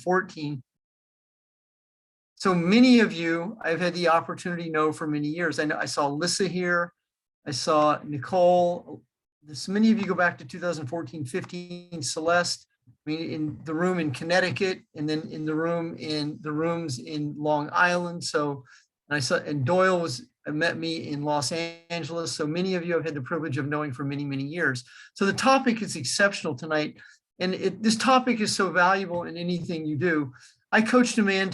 14. So many of you I've had the opportunity to know for many years. I know I saw Alyssa here. I saw Nicole. This many of you go back to 2014, 15, Celeste. I mean, in the room in Connecticut, and then in the rooms in Long Island. So, and I saw, and Doyle met me in Los Angeles. So many of you have had the privilege of knowing for many, many years. So the topic is exceptional tonight. And this topic is so valuable in anything you do. I coached a man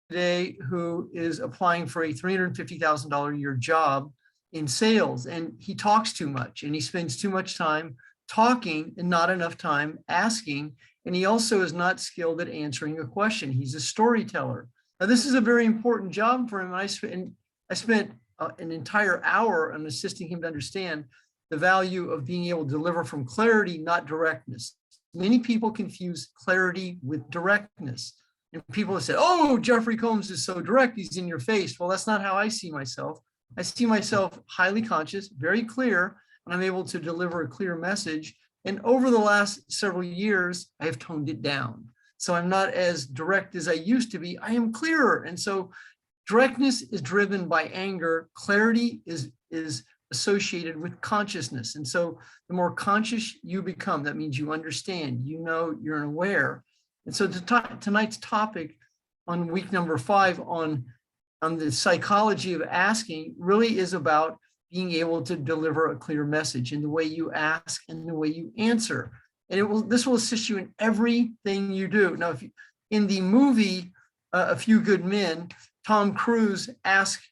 today who is applying for a $350,000 a year job in sales, and he talks too much, and he spends too much time talking and not enough time asking. And he also is not skilled at answering a question. He's a storyteller. Now, this is a very important job for him. I spent an entire hour on assisting him to understand the value of being able to deliver from clarity, not directness. Many people confuse clarity with directness. And people have said, oh, Jeffrey Combs is so direct, he's in your face. Well, that's not how I see myself. I see myself highly conscious, very clear, and I'm able to deliver a clear message. And over the last several years, I have toned it down. So I'm not as direct as I used to be. I am clearer. And so directness is driven by anger. Clarity is associated with consciousness. And so the more conscious you become, that means you understand, you know, you're aware. And so tonight's topic on week number 5 on the psychology of asking really is about being able to deliver a clear message in the way you ask and the way you answer. And this will assist you in everything you do. Now, in the movie, A Few Good Men, Tom Cruise asked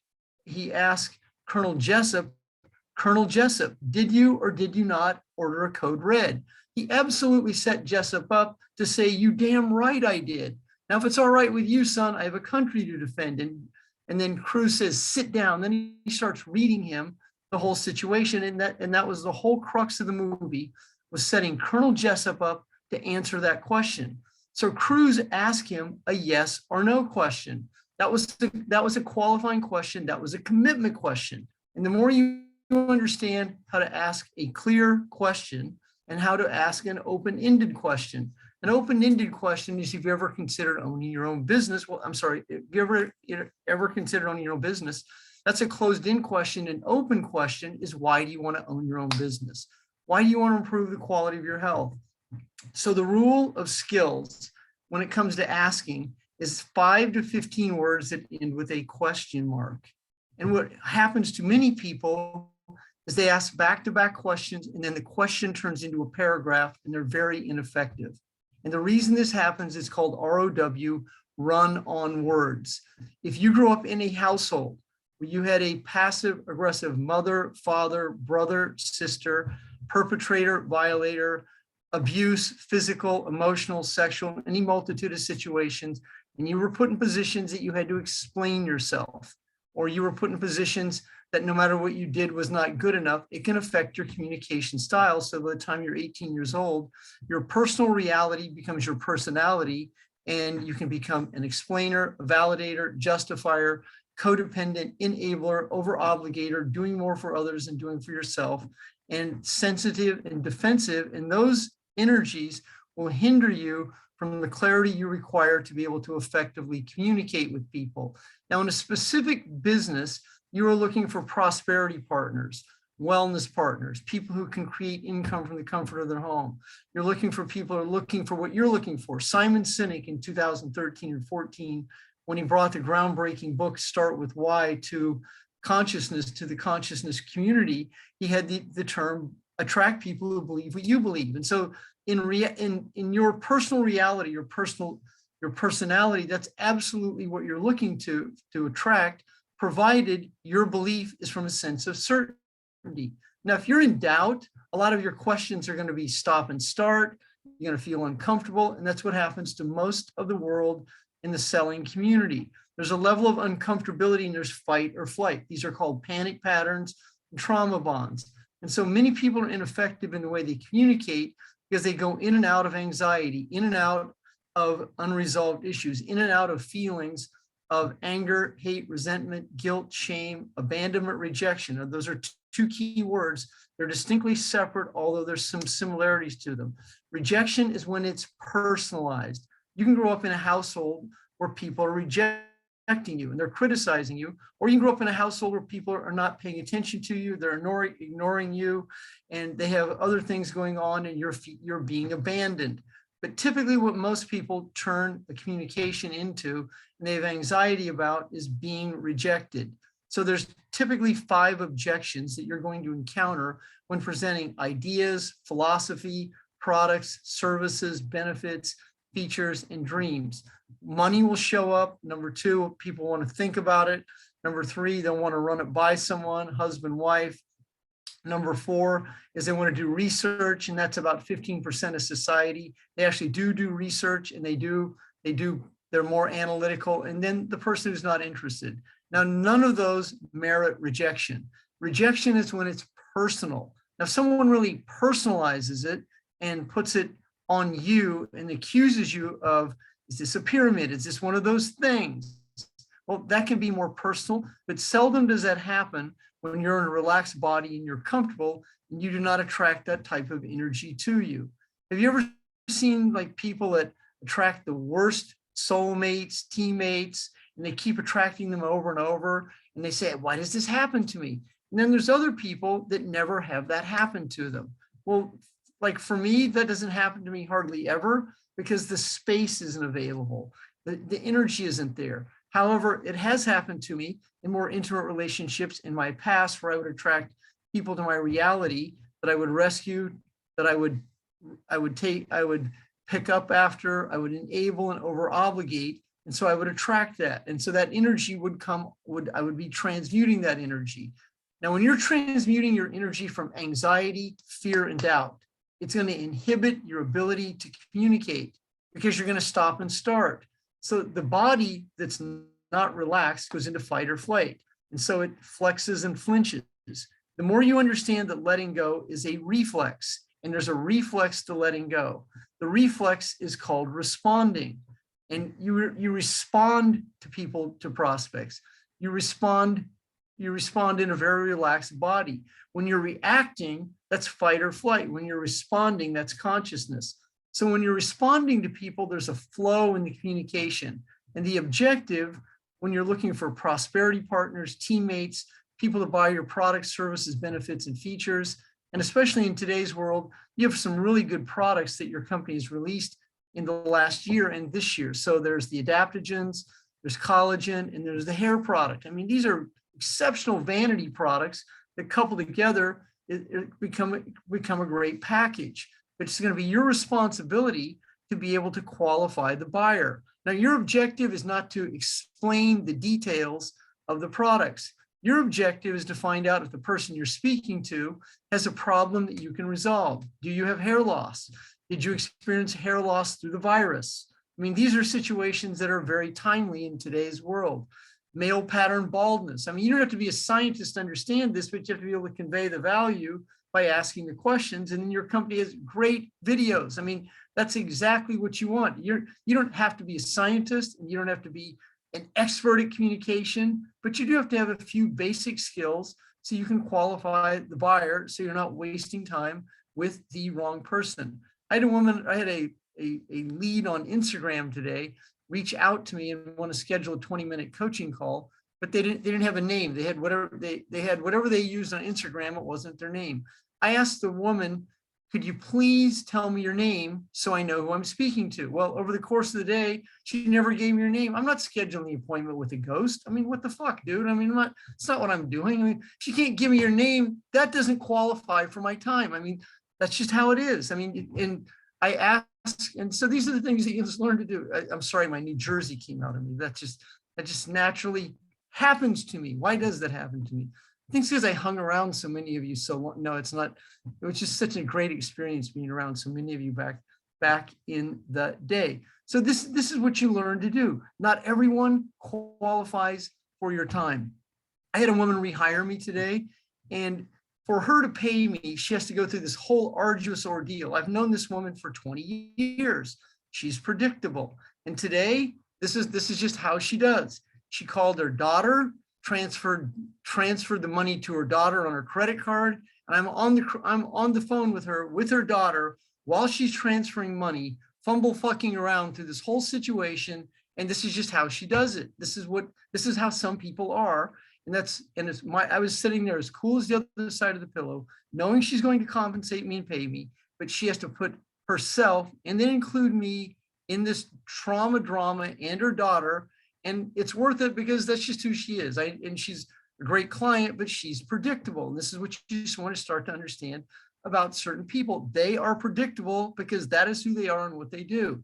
Colonel Jessup, did you or did you not order a code red? He absolutely set Jessup up to say, you damn right I did. Now, if it's all right with you, son, I have a country to defend. And then Cruise says, sit down. Then he starts reading him the whole situation. And that was the whole crux of the movie, was setting Colonel Jessup up to answer that question. So Cruise asked him a yes or no question. That was a qualifying question. That was a commitment question. And the more you understand how to ask a clear question and how to ask an open-ended question. An open-ended question is if you ever considered owning your own business. Well, I'm sorry, if you ever considered owning your own business, that's a closed-in question. An open question is, why do you want to own your own business? Why do you want to improve the quality of your health? So the rule of skills when it comes to asking is 5 to 15 words that end with a question mark. And what happens to many people is they ask back-to-back questions, and then the question turns into a paragraph, and they're very ineffective. And the reason this happens is called ROW, run on words. If you grew up in a household where you had a passive-aggressive mother, father, brother, sister, perpetrator, violator, abuse, physical, emotional, sexual, any multitude of situations, and you were put in positions that you had to explain yourself, or you were put in positions that no matter what you did was not good enough, it can affect your communication style. So by the time you're 18 years old, your personal reality becomes your personality, and you can become an explainer, a validator, justifier, codependent, enabler, over-obligator, doing more for others than doing for yourself, and sensitive and defensive. And those energies will hinder you from the clarity you require to be able to effectively communicate with people. Now, in a specific business, you are looking for prosperity partners, wellness partners, people who can create income from the comfort of their home. You're looking for people who are looking for what you're looking for. Simon Sinek in 2013 and 14, when he brought the groundbreaking book, Start With Why, to consciousness, to the consciousness community, he had the term attract people who believe what you believe. And so in your personal reality, your personality, that's absolutely what you're looking to attract, provided your belief is from a sense of certainty. Now, if you're in doubt, a lot of your questions are going to be stop and start. You're going to feel uncomfortable. And that's what happens to most of the world in the selling community. There's a level of uncomfortability, and there's fight or flight. These are called panic patterns and trauma bonds. And so many people are ineffective in the way they communicate because they go in and out of anxiety, in and out of unresolved issues, in and out of feelings of anger, hate, resentment, guilt, shame, abandonment, rejection. And those are two key words. They're distinctly separate, although there's some similarities to them. Rejection is when it's personalized. You can grow up in a household where people are rejecting you and they're criticizing you, or you can grow up in a household where people are not paying attention to you, they're ignoring you, and they have other things going on, and you're being abandoned. But typically what most people turn the communication into and they have anxiety about is being rejected. So there's typically 5 objections that you're going to encounter when presenting ideas, philosophy, products, services, benefits, features, and dreams. Money will show up. Number 2, people want to think about it. Number 3, they'll want to run it by someone, husband, wife. Number 4 is they want to do research, and that's about 15% of society. They actually do research, and they're more analytical. And then the person who's not interested. Now, none of those merit rejection. Rejection is when it's personal. Now, if someone really personalizes it and puts it on you and accuses you of, is this a pyramid? Is this one of those things? Well, that can be more personal, but seldom does that happen when you're in a relaxed body and you're comfortable and you do not attract that type of energy to you. Have you ever seen like people that attract the worst soulmates, teammates, and they keep attracting them over and over, and they say, why does this happen to me? And then there's other people that never have that happen to them. Well, like for me, that doesn't happen to me hardly ever because the space isn't available. The energy isn't there. However, it has happened to me in more intimate relationships in my past where I would attract people to my reality that I would rescue, that I would pick up after, I would enable and over obligate. And so I would attract that. And so that energy would come, I would be transmuting that energy. Now, when you're transmuting your energy from anxiety, fear, and doubt, it's going to inhibit your ability to communicate because you're going to stop and start. So the body that's not relaxed goes into fight or flight. And so it flexes and flinches. The more you understand that letting go is a reflex, and there's a reflex to letting go. The reflex is called responding. And you respond to people, to prospects. You respond in a very relaxed body. When you're reacting, that's fight or flight. When you're responding, that's consciousness. So when you're responding to people, there's a flow in the communication. And the objective, when you're looking for prosperity partners, teammates, people to buy your products, services, benefits, and features, and especially in today's world, you have some really good products that your company has released in the last year and this year. So there's the adaptogens, there's collagen, and there's the hair product. I mean, these are exceptional vanity products that coupled together become a great package. But it's going to be your responsibility to be able to qualify the buyer. Now, your objective is not to explain the details of the products. Your objective is to find out if the person you're speaking to has a problem that you can resolve. Do you have hair loss? Did you experience hair loss through the virus? I mean, these are situations that are very timely in today's world. Male pattern baldness. I mean, you don't have to be a scientist to understand this, but you have to be able to convey the value by asking the questions. And then your company has great videos. I mean, that's exactly what you want. You don't have to be a scientist, and you don't have to be an expert at communication, but you do have to have a few basic skills so you can qualify the buyer so you're not wasting time with the wrong person. I had a lead on Instagram today reach out to me and want to schedule a 20-minute coaching call, but they didn't have a name. They had whatever they used on Instagram. It wasn't their name. I asked the woman, could you please tell me your name so I know who I'm speaking to? Well, over the course of the day, she never gave me her name. I'm not scheduling the appointment with a ghost. I mean, what the fuck, dude? I mean, it's not what I'm doing. I mean, if you can't give me your name, that doesn't qualify for my time. I mean, that's just how it is. I mean, and I ask, and so these are the things that you just learn to do. I'm sorry, my New Jersey came out of me. That just naturally happens to me. Why does that happen to me? I think it's because I hung around so many of you so long. No, it's not. It was just such a great experience being around so many of you back in the day. So this is what you learn to do. Not everyone qualifies for your time. I had a woman rehire me today, and for her to pay me, she has to go through this whole arduous ordeal. I've known this woman for 20 years. She's predictable. And today, this is just how she does. She called her daughter, transferred the money to her daughter on her credit card, and I'm on the phone with her daughter while she's transferring money fumble fucking around through this whole situation. And this is just how she does it. This is how some people are. And I was sitting there as cool as the other side of the pillow, knowing she's going to compensate me and pay me, but she has to put herself and then include me in this trauma drama and her daughter. And it's worth it because that's just who she is. And she's a great client, but she's predictable. And this is what you just want to start to understand about certain people. They are predictable because that is who they are and what they do.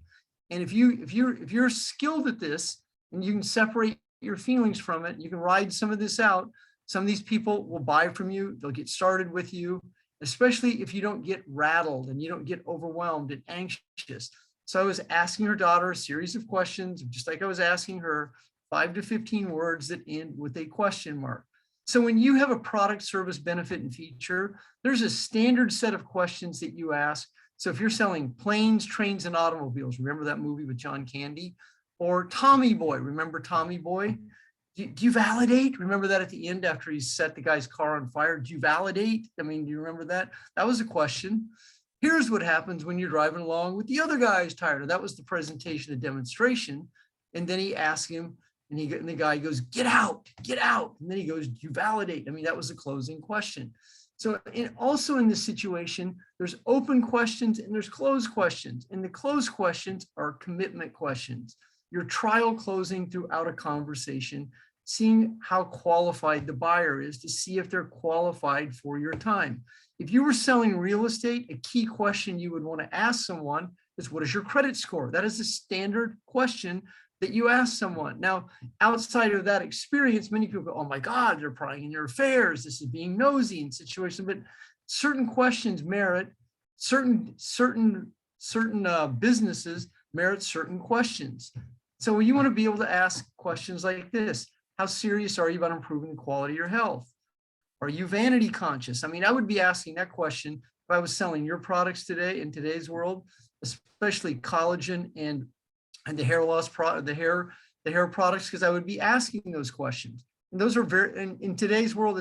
And if you're skilled at this and you can separate your feelings from it, you can ride some of this out. Some of these people will buy from you. They'll get started with you, especially if you don't get rattled and you don't get overwhelmed and anxious. So I was asking her daughter a series of questions, just like I was asking her, 5 to 15 words that end with a question mark. So when you have a product, service, benefit, and feature, there's a standard set of questions that you ask. So if you're selling planes, trains, and automobiles, remember that movie with John Candy? Or Tommy Boy, remember Tommy Boy? Do you validate? Remember that at the end after he set the guy's car on fire? Do you validate? I mean, do you remember that? That was a question. Here's what happens when you're driving along with the other guy's tire. That was the presentation, a demonstration. And then he asked him, and the guy goes, get out. And then he goes, do you validate? I mean, that was a closing question. So also in this situation, there's open questions and there's closed questions. And the closed questions are commitment questions. Your trial closing throughout a conversation, seeing how qualified the buyer is to see if they're qualified for your time. If you were selling real estate, a key question you would want to ask someone is, what is your credit score? That is a standard question that you ask someone. Now, outside of that experience, many people go, oh my God, they're prying in your affairs. This is being nosy in situations, but certain questions merit, certain businesses merit certain questions. So you want to be able to ask questions like this. How serious are you about improving the quality of your health? Are you vanity conscious? I mean, I would be asking that question if I was selling your products today in today's world, especially collagen and the hair loss the hair products, because I would be asking those questions. And those are in today's world,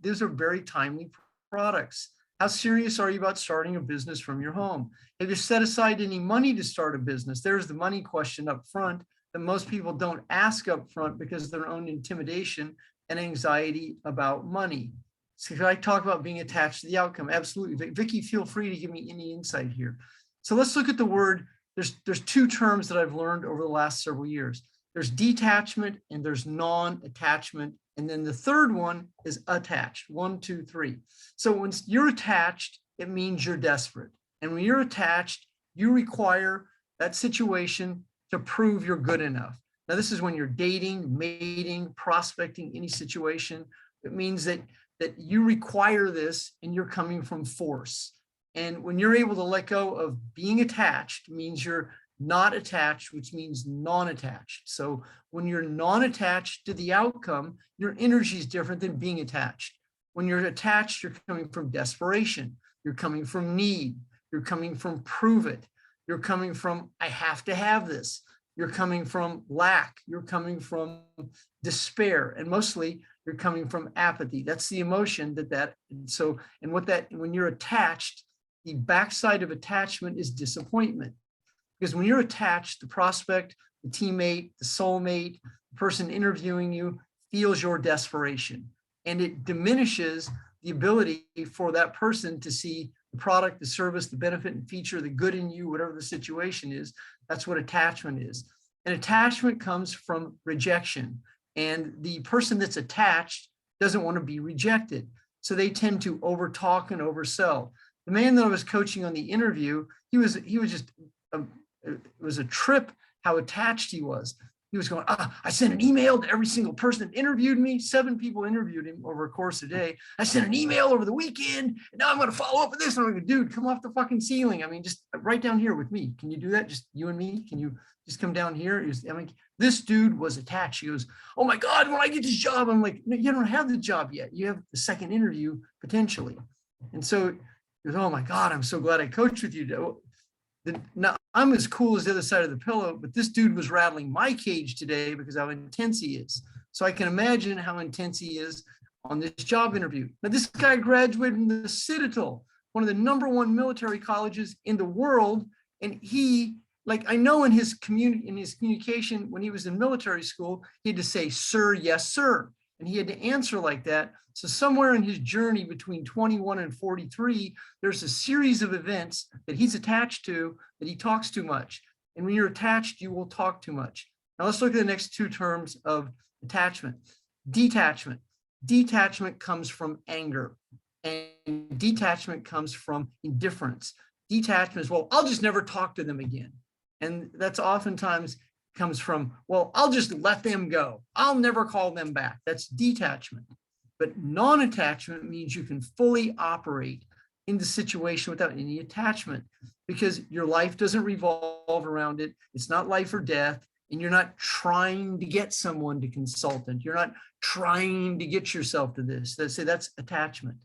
those are very timely products. How serious are you about starting a business from your home? Have you set aside any money to start a business? There's the money question up front that most people don't ask up front because of their own intimidation and anxiety about money. So can I talk about being attached to the outcome? Absolutely. Vicki, feel free to give me any insight here. So let's look at the word. There's two terms that I've learned over the last several years. There's detachment and there's non-attachment. And then the third one is attached. 1, 2, 3. So when you're attached, it means you're desperate. And when you're attached, you require that situation to prove you're good enough. Now, this is when you're dating, mating, prospecting, any situation. It means that you require this and you're coming from force. And when you're able to let go of being attached, means you're not attached, which means non-attached. So when you're non-attached to the outcome, your energy is different than being attached. When you're attached, you're coming from desperation. You're coming from need. You're coming from prove it. You're coming from, I have to have this. You're coming from lack. You're coming from despair. And mostly you're coming from apathy. That's the emotion when you're attached, the backside of attachment is disappointment. Because when you're attached, the prospect, the teammate, the soulmate, the person interviewing you feels your desperation. And it diminishes the ability for that person to see the product, the service, the benefit and feature, the good in you, whatever the situation is. That's what attachment is. And attachment comes from rejection. And the person that's attached doesn't want to be rejected. So they tend to overtalk and oversell. The man that I was coaching on the interview, he was just, it was a trip how attached he was. He was going, I sent an email to every single person that interviewed me. 7 people interviewed him over a course of a day. I sent an email over the weekend, and now I'm going to follow up with this. And I'm like, dude, come off the fucking ceiling. I mean, just right down here with me. Can you do that? Just you and me? Can you just come down here? I mean, this dude was attached. He goes, oh my God, when I get this job, I'm like, no, you don't have the job yet. You have the second interview potentially. And so he goes, oh my God, I'm so glad I coached with you. Now, I'm as cool as the other side of the pillow, but this dude was rattling my cage today because how intense he is. So I can imagine how intense he is on this job interview. Now, this guy graduated from the Citadel, one of the #1 military colleges in the world, and he like I know in his communication when he was in military school, he had to say, sir, yes, sir. And he had to answer like that. So somewhere in his journey between 21 and 43, there's a series of events that he's attached to that he talks too much. And when you're attached, you will talk too much. Now let's look at the next two terms of attachment. Detachment. Detachment comes from anger, and detachment comes from indifference. Detachment is, well, I'll just never talk to them again. And that's oftentimes comes from, well, I'll just let them go. I'll never call them back. That's detachment. But non-attachment means you can fully operate in the situation without any attachment, because your life doesn't revolve around it. It's not life or death. And you're not trying to get someone to consultant. You're not trying to get yourself to this. That's attachment.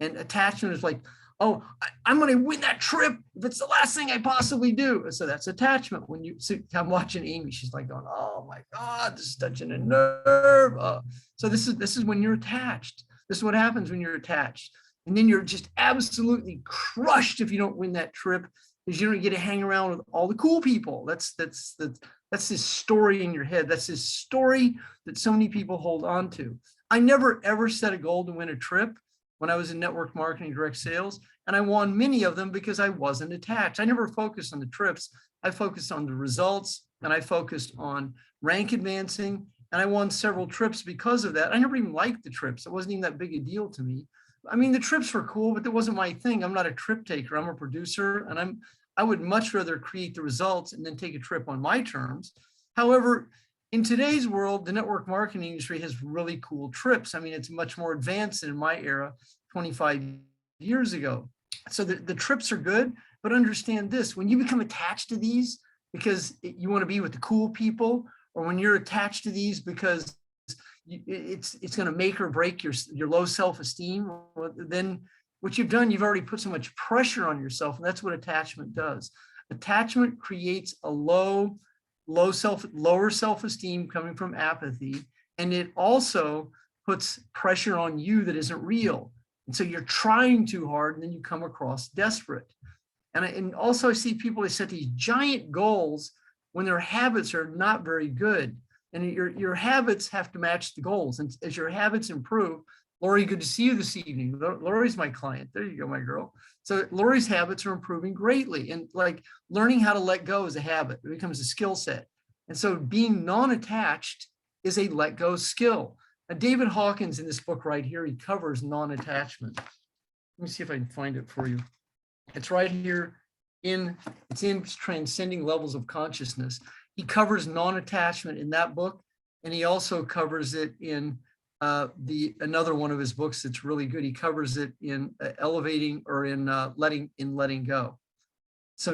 And attachment is like, oh, I'm going to win that trip if it's the last thing I possibly do. So that's attachment. When you see, I'm watching Amy, she's like going, oh my God, this is touching a nerve. So this is when you're attached. This is what happens when you're attached. And then you're just absolutely crushed if you don't win that trip, because you don't get to hang around with all the cool people. That's this story in your head. That's this story that so many people hold on to. I never ever set a goal to win a trip when I was in network marketing, direct sales, and I won many of them because I wasn't attached. I never focused on the trips. I focused on the results, and I focused on rank advancing, and I won several trips because of that. I never even liked the trips. It wasn't even that big a deal to me. I mean, the trips were cool, but that wasn't my thing. I'm not a trip taker. I'm a producer, and I would much rather create the results and then take a trip on my terms. However, in today's world, the network marketing industry has really cool trips. I mean, it's much more advanced than in my era 25 years ago. So the trips are good, but understand this: when you become attached to these because you want to be with the cool people, or when you're attached to these because it's going to make or break your low self-esteem, then what you've done, you've already put so much pressure on yourself, and that's what attachment does. Attachment creates a lower self-esteem coming from apathy, and it also puts pressure on you that isn't real. And so you're trying too hard, and then you come across desperate. And also I see people, they set these giant goals when their habits are not very good. And your habits have to match the goals. And as your habits improve, Lori, good to see you this evening. Lori's my client. There you go, my girl. So Lori's habits are improving greatly. And like learning how to let go is a habit. It becomes a skill set. And so being non-attached is a let go skill. Now, David Hawkins in this book right here, he covers non-attachment. Let me see if I can find it for you. It's right here it's in Transcending Levels of Consciousness. He covers non-attachment in that book, and he also covers it in another one of his books that's really good. He covers it in Elevating, or in Letting Go. So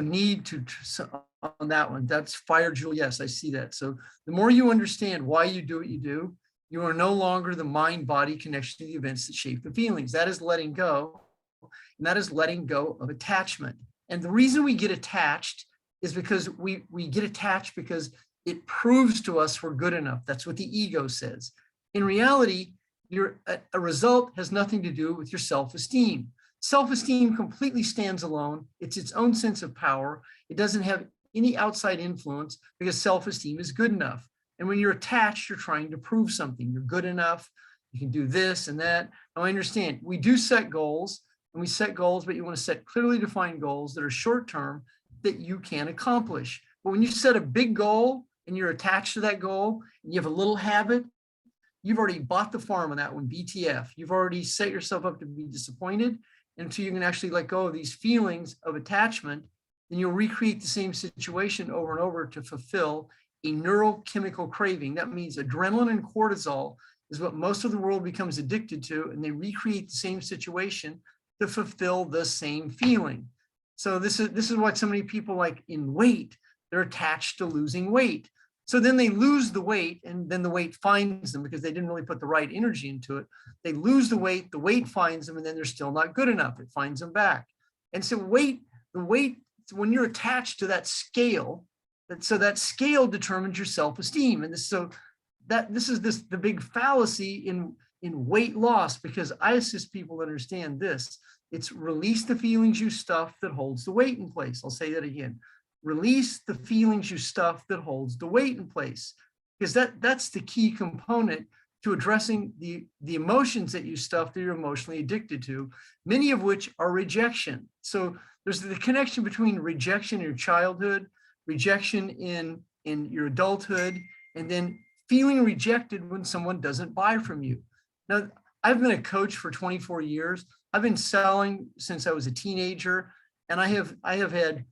on that one, that's Fire Jewel. Yes, I see that. So the more you understand why you do what you do, you are no longer the mind-body connection to the events that shape the feelings. That is letting go, and that is letting go of attachment. And the reason we get attached is because we get attached because it proves to us we're good enough. That's what the ego says. In reality, a result has nothing to do with your self-esteem. Self-esteem completely stands alone. It's its own sense of power. It doesn't have any outside influence because self-esteem is good enough. And when you're attached, you're trying to prove something. You're good enough. You can do this and that. Now, I understand we do set goals, and we set goals, but you want to set clearly defined goals that are short-term that you can accomplish. But when you set a big goal and you're attached to that goal and you have a little habit, you've already bought the farm on that one, BTF. You've already set yourself up to be disappointed. And until you can actually let go of these feelings of attachment, then you'll recreate the same situation over and over to fulfill a neurochemical craving. That means adrenaline and cortisol is what most of the world becomes addicted to, and they recreate the same situation to fulfill the same feeling. So this is what so many people, like in weight, they're attached to losing weight. So then they lose the weight, and then the weight finds them because they didn't really put the right energy into it. They lose the weight finds them, and then they're still not good enough. It finds them back. And so the weight, when you're attached to that scale, that scale determines your self-esteem. And this is the big fallacy in weight loss, because I assist people to understand this. It's release the feelings you stuff that holds the weight in place. I'll say that again. release the feelings you stuff that holds the weight in place. Because that's the key component to addressing the emotions that you stuff that you're emotionally addicted to, many of which are rejection. So there's the connection between rejection in your childhood, rejection in your adulthood, and then feeling rejected when someone doesn't buy from you. Now, I've been a coach for 24 years. I've been selling since I was a teenager, and I have had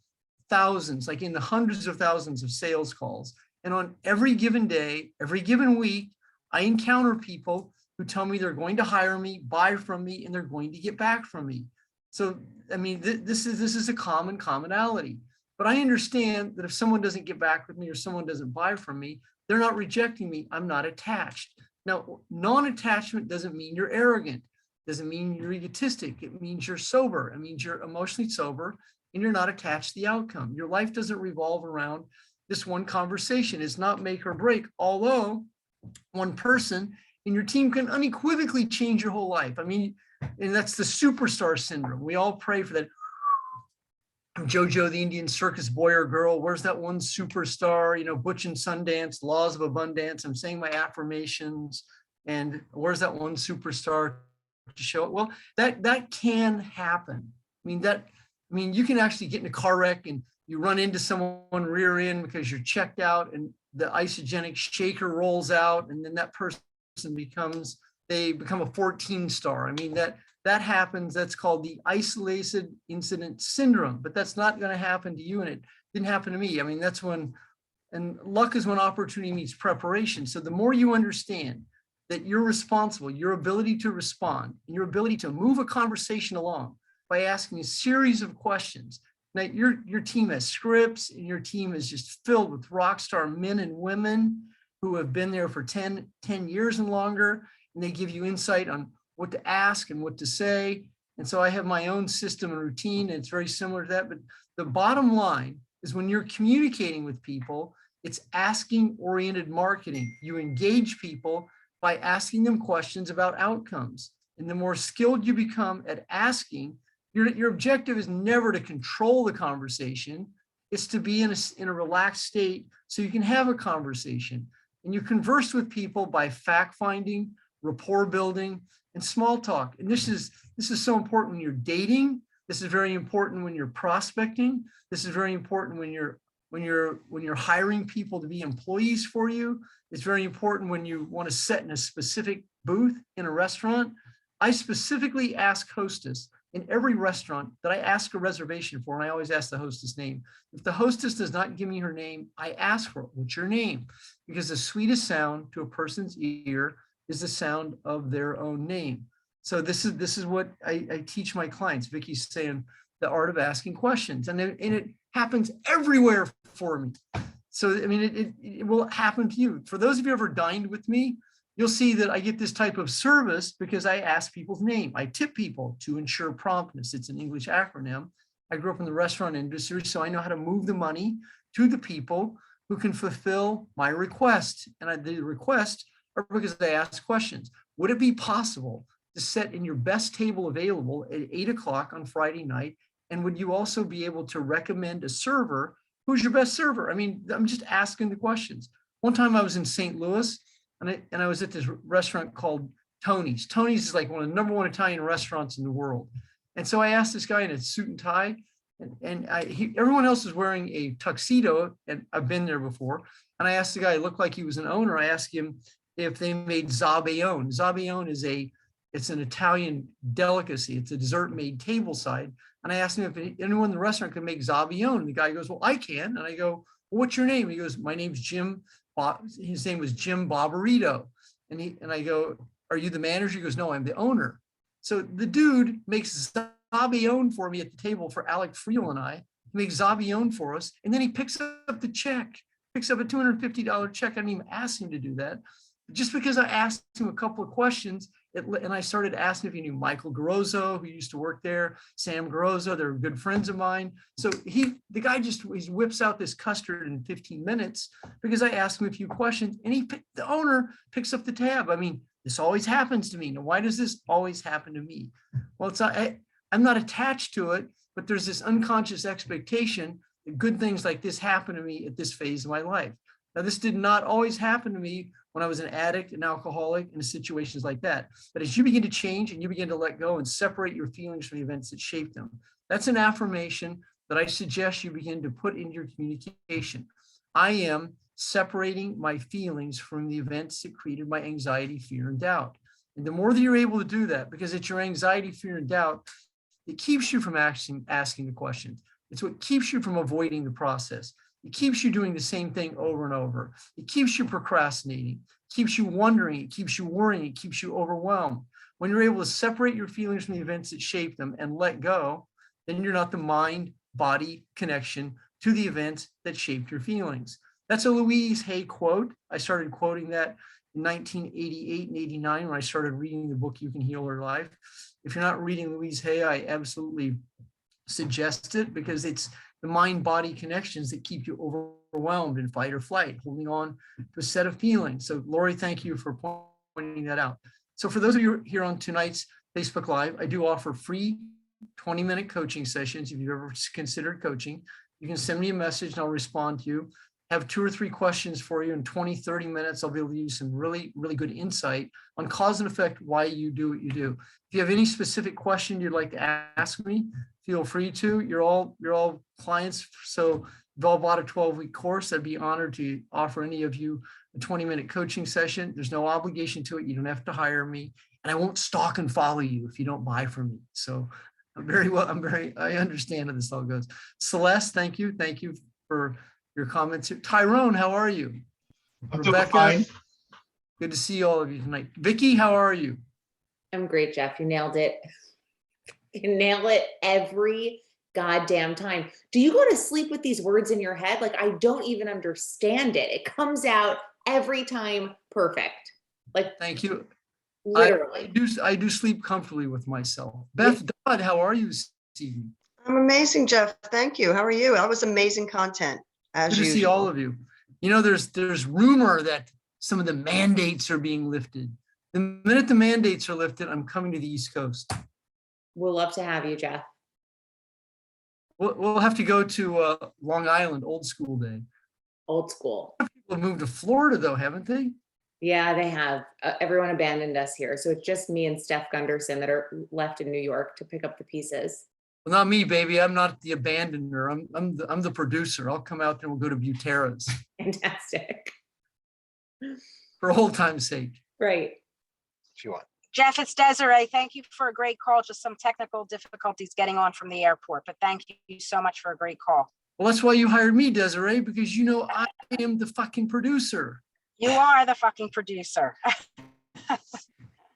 thousands, like in the hundreds of thousands of sales calls. And on every given day, every given week, I encounter people who tell me they're going to hire me, buy from me, and they're going to get back from me. So, I mean, this is a commonality. But I understand that if someone doesn't get back with me or someone doesn't buy from me, they're not rejecting me. I'm not attached. Now, non-attachment doesn't mean you're arrogant. Doesn't mean you're egotistic. It means you're sober. It means you're emotionally sober and you're not attached to the outcome. Your life doesn't revolve around this one conversation. It's not make or break, although one person in your team can unequivocally change your whole life. I mean, and that's the superstar syndrome. We all pray for that. JoJo, the Indian circus boy or girl, where's that one superstar, you know, Butch and Sundance, laws of abundance. I'm saying my affirmations, and where's that one superstar to show it? Well, that can happen. I mean, you can actually get in a car wreck and you run into someone rear end because you're checked out and the isogenic shaker rolls out, and then that person they become a 14 star. I mean, that happens. That's called the isolated incident syndrome, but that's not going to happen to you. And it didn't happen to me. I mean, and luck is when opportunity meets preparation. So the more you understand that you're responsible, your ability to respond, and your ability to move a conversation along by asking a series of questions. Now, your team has scripts, and your team is just filled with rock star men and women who have been there for 10 years and longer, and they give you insight on what to ask and what to say. And so I have my own system and routine, and it's very similar to that. But the bottom line is when you're communicating with people, it's asking-oriented marketing. You engage people by asking them questions about outcomes. And the more skilled you become at asking, your objective is never to control the conversation. It's to be in a relaxed state so you can have a conversation. And you converse with people by fact-finding, rapport building, and small talk. And this is so important when you're dating. This is very important when you're prospecting. This is very important when you're hiring people to be employees for you. It's very important when you want to sit in a specific booth in a restaurant. I specifically ask hostess in every restaurant that I ask a reservation for, and I always ask the hostess name. If the hostess does not give me her name, I ask for it. What's your name? Because the sweetest sound to a person's ear is the sound of their own name. So this is what I teach my clients. Vicky's saying the art of asking questions, and it happens everywhere for me. So I mean, it will happen to you. For those of you who ever dined with me, you'll see that I get this type of service because I ask people's name. I tip people to ensure promptness. It's an English acronym. I grew up in the restaurant industry, so I know how to move the money to the people who can fulfill my request. And the request are because I ask questions. Would it be possible to sit in your best table available at 8 o'clock on Friday night? And would you also be able to recommend a server? Who's your best server? I mean, I'm just asking the questions. One time I was in St. Louis, and I was at this restaurant called Tony's. Tony's is like one of the #1 Italian restaurants in the world. And so I asked this guy in a suit and tie, and everyone else is wearing a tuxedo, and I've been there before. And I asked the guy, it looked like he was an owner. I asked him if they made zabaione. Zabaione it's an Italian delicacy. It's a dessert made tableside. And I asked him if anyone in the restaurant could make zabaione. And the guy goes, well, I can. And I go, well, what's your name? He goes, my name's Jim. His name was Jim Barbarito. And I go, are you the manager? He goes, no, I'm the owner. So the dude makes zabaione for me at the table for Alec Friel and I. He makes zabaione for us. And then he picks up the check, picks up a $250 check. I didn't even ask him to do that. Just because I asked him a couple of questions, and I started asking if he knew Michael Garozzo, who used to work there, Sam Garozzo, they're good friends of mine. So the guy just whips out this custard in 15 minutes because I asked him a few questions, and the owner picks up the tab. I mean, this always happens to me. Now, why does this always happen to me? Well, it's not, I'm not attached to it, but there's this unconscious expectation good things like this happen to me at this phase of my life. Now, this did not always happen to me when I was an addict, an alcoholic, in situations like that. But as you begin to change and you begin to let go and separate your feelings from the events that shape them, that's an affirmation that I suggest you begin to put in your communication. I am separating my feelings from the events that created my anxiety, fear, and doubt. And the more that you're able to do that, because it's your anxiety, fear, and doubt, it keeps you from asking the questions. It's what keeps you from avoiding the process. It keeps you doing the same thing over and over. It keeps you procrastinating, keeps you wondering, it keeps you worrying, it keeps you overwhelmed. When you're able to separate your feelings from the events that shape them and let go, then you're not the mind-body connection to the events that shaped your feelings. That's a Louise Hay quote. I started quoting that in 1988 and 89 when I started reading the book, You Can Heal Your Life. If you're not reading Louise Hay, I absolutely suggest it, because it's the mind-body connections that keep you overwhelmed in fight or flight, holding on to a set of feelings. So Lori, thank you for pointing that out. So for those of you here on tonight's Facebook Live, I do offer free 20-minute coaching sessions. If you've ever considered coaching, you can send me a message and I'll respond to you. Have 2 or 3 questions for you in 20, 30 minutes. I'll be able to use some really, really good insight on cause and effect, why you do what you do. If you have any specific question you'd like to ask me, feel free to. You're all clients, so you've all bought a 12-week course. I'd be honored to offer any of you a 20-minute coaching session. There's no obligation to it. You don't have to hire me, and I won't stalk and follow you if you don't buy from me. So I understand how this all goes. Celeste, thank you for your comments. Tyrone, how are you? I'm doing Rebecca, fine. good to see all of you tonight. Vicky, how are you? I'm great, Jeff. You nailed it. You nail it every goddamn time. Do you go to sleep with these words in your head? Like, I don't even understand it. It comes out every time perfect. Like, Thank you. literally. I do sleep comfortably with myself. Beth Dodd, how are you this evening? I'm amazing, Jeff. Thank you. How are you? That was amazing content, as Good to usual. see all of you. You know, there's rumor that some of the mandates are being lifted. The minute the mandates are lifted, I'm coming to the East Coast. We'll love to have you, Jeff. We'll have to go to Long Island, old school day. Old school. People have moved to Florida though, haven't they? Yeah, they have. Everyone abandoned us here. So it's just me and Steph Gunderson that are left in New York to pick up the pieces. Well, not me, baby. I'm not the abandoner. I'm the producer. I'll come out there and we'll go to Buteras Fantastic. for old time's sake. Right. If you want. Jeff, it's Desiree. Thank you for a great call. Just some technical difficulties getting on from the airport, but thank you so much for a great call. Well, that's why you hired me, Desiree, because you know I am the fucking producer. You are the fucking producer.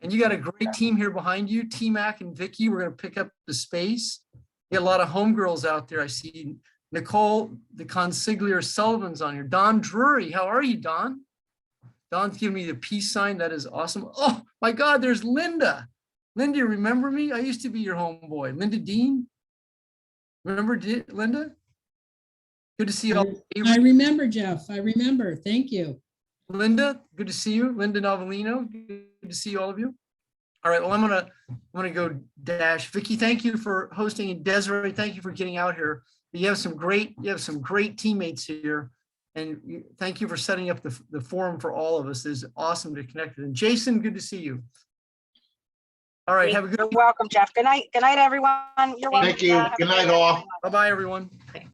And you got a great team here behind you, T-Mac and Vicky. We're going to pick up the space. You got a lot of homegirls out there. I see Nicole, the consigliere Sullivan's on here. Don Drury, how are you, Don? Don's giving me the peace sign. That is awesome. Oh my God, there's Linda. Linda, you remember me? I used to be your homeboy. Linda Dean. Remember Linda? Good to see you all. I remember, Jeff. I remember. Thank you. Linda, good to see you. Linda Novelino, good to see all of you. All right, well, I'm gonna go dash. Vicky, thank you for hosting, and Desiree, thank you for getting out here. You have some great teammates here, and thank you for setting up the forum for all of us. It's awesome to connect with. And Jason, good to see you. All right, have a good. You're welcome, Jeff. Good night, everyone. You're welcome. Thank you. Good night, all. Bye-bye, everyone.